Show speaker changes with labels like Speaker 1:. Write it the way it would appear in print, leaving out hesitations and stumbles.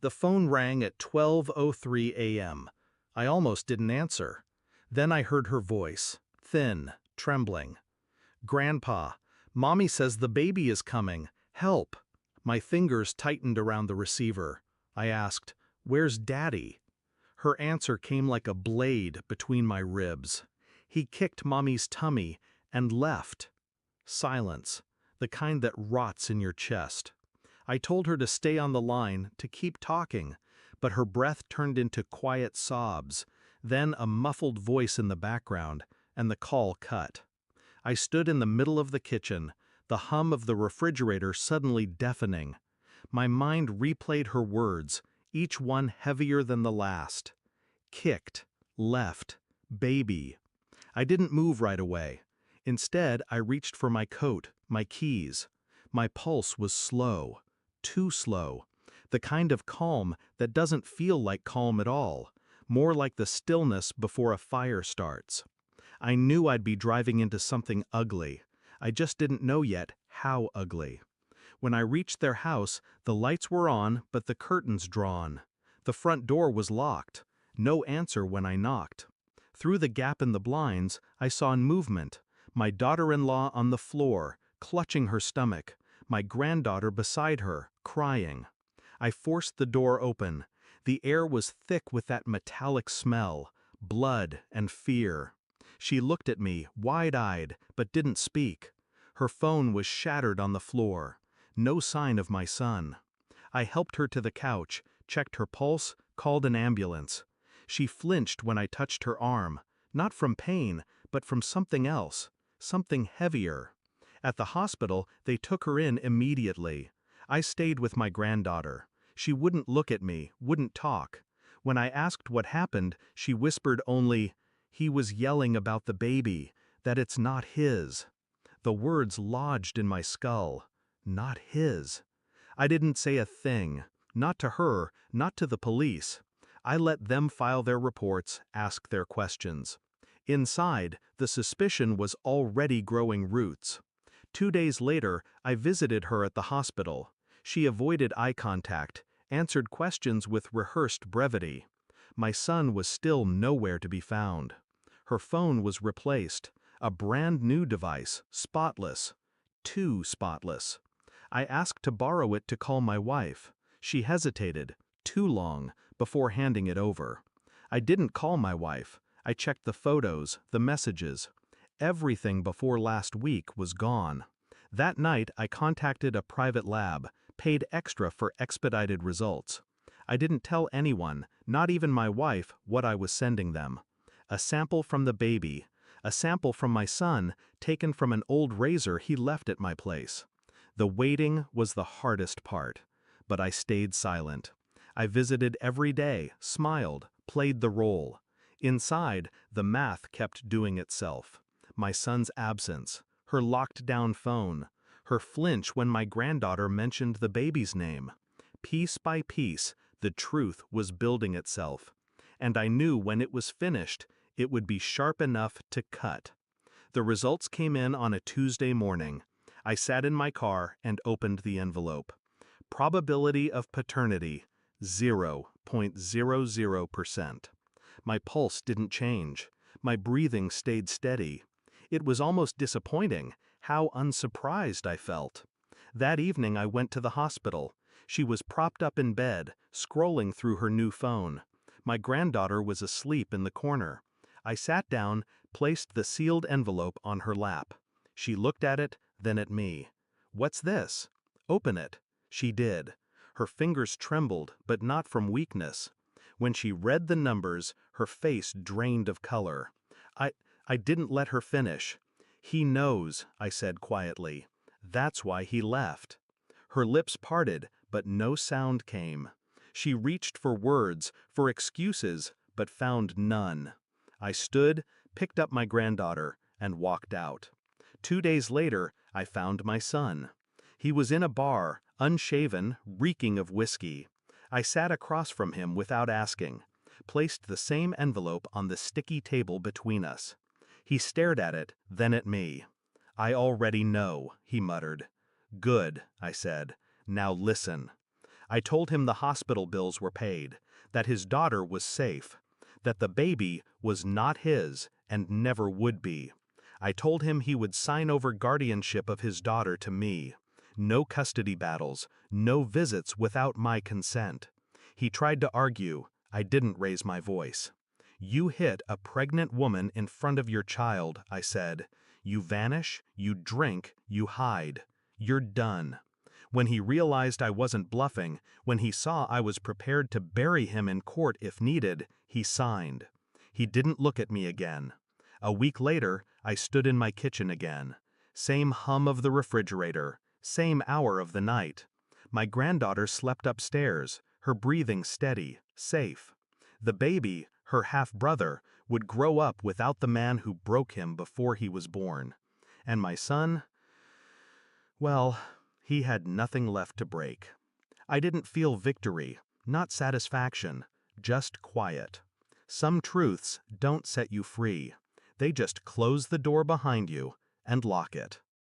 Speaker 1: The phone rang at 12:03 a.m. I almost didn't answer. Then I heard her voice, thin, trembling. "Grandpa, Mommy says the baby is coming. Help!" My fingers tightened around the receiver. I asked, "Where's Daddy?" Her answer came like a blade between my ribs. "He kicked Mommy's tummy and left." Silence, the kind that rots in your chest. I told her to stay on the line, to keep talking, but her breath turned into quiet sobs, then a muffled voice in the background, and the call cut. I stood in the middle of the kitchen, the hum of the refrigerator suddenly deafening. My mind replayed her words, each one heavier than the last. Kicked, left, baby. I didn't move right away. Instead, I reached for my coat, my keys. My pulse was slow, too slow, the kind of calm that doesn't feel like calm at all, more like the stillness before a fire starts. I knew I'd be driving into something ugly. I just didn't know yet how ugly. When I reached their house, the lights were on, but the curtains drawn. The front door was locked. No answer when I knocked. Through the gap in the blinds, I saw movement. My daughter-in-law on the floor, clutching her stomach. My granddaughter beside her, crying. I forced the door open. The air was thick with that metallic smell, blood and fear. She looked at me, wide-eyed, but didn't speak. Her phone was shattered on the floor. No sign of my son. I helped her to the couch, checked her pulse, called an ambulance. She flinched when I touched her arm, not from pain, but from something else, something heavier. At the hospital, they took her in immediately. I stayed with my granddaughter. She wouldn't look at me, wouldn't talk. When I asked what happened, she whispered only, "He was yelling about the baby, that it's not his." The words lodged in my skull. Not his. I didn't say a thing. Not to her, not to the police. I let them file their reports, ask their questions. Inside, the suspicion was already growing roots. 2 days later, I visited her at the hospital. She avoided eye contact, answered questions with rehearsed brevity. My son was still nowhere to be found. Her phone was replaced, a brand new device, spotless. Too spotless. I asked to borrow it to call my wife. She hesitated, too long, before handing it over. I didn't call my wife. I checked the photos, the messages. Everything before last week was gone. That night, I contacted a private lab, paid extra for expedited results. I didn't tell anyone, not even my wife, what I was sending them. A sample from the baby, a sample from my son, taken from an old razor he left at my place. The waiting was the hardest part, but I stayed silent. I visited every day, smiled, played the role. Inside, the math kept doing itself. My son's absence, her locked-down phone, her flinch when my granddaughter mentioned the baby's name. Piece by piece, the truth was building itself. And I knew when it was finished, it would be sharp enough to cut. The results came in on a Tuesday morning. I sat in my car and opened the envelope. Probability of paternity, 0.00%. My pulse didn't change. My breathing stayed steady. It was almost disappointing how unsurprised I felt. That evening I went to the hospital. She was propped up in bed, scrolling through her new phone. My granddaughter was asleep in the corner. I sat down, placed the sealed envelope on her lap. She looked at it, then at me. "What's this?" "Open it." She did. Her fingers trembled, but not from weakness. When she read the numbers, her face drained of color. I didn't let her finish. "He knows," I said quietly. "That's why he left." Her lips parted, but no sound came. She reached for words, for excuses, but found none. I stood, picked up my granddaughter, and walked out. 2 days later, I found my son. He was in a bar, unshaven, reeking of whiskey. I sat across from him without asking, placed the same envelope on the sticky table between us. He stared at it, then at me. "I already know," he muttered. "Good," I said. "Now listen." I told him the hospital bills were paid, that his daughter was safe, that the baby was not his and never would be. I told him he would sign over guardianship of his daughter to me. No custody battles, no visits without my consent. He tried to argue. I didn't raise my voice. You hit a pregnant woman in front of your child, I said. You vanish, you drink, you hide. You're done. When he realized I wasn't bluffing, when he saw I was prepared to bury him in court if needed, he signed. He didn't look at me again. A week later, I stood in my kitchen again. Same hum of the refrigerator, same hour of the night. My granddaughter slept upstairs, her breathing steady, safe. The baby, her half-brother, would grow up without the man who broke him before he was born. And my son, well, he had nothing left to break. I didn't feel victory, not satisfaction, just quiet. Some truths don't set you free. They just close the door behind you and lock it.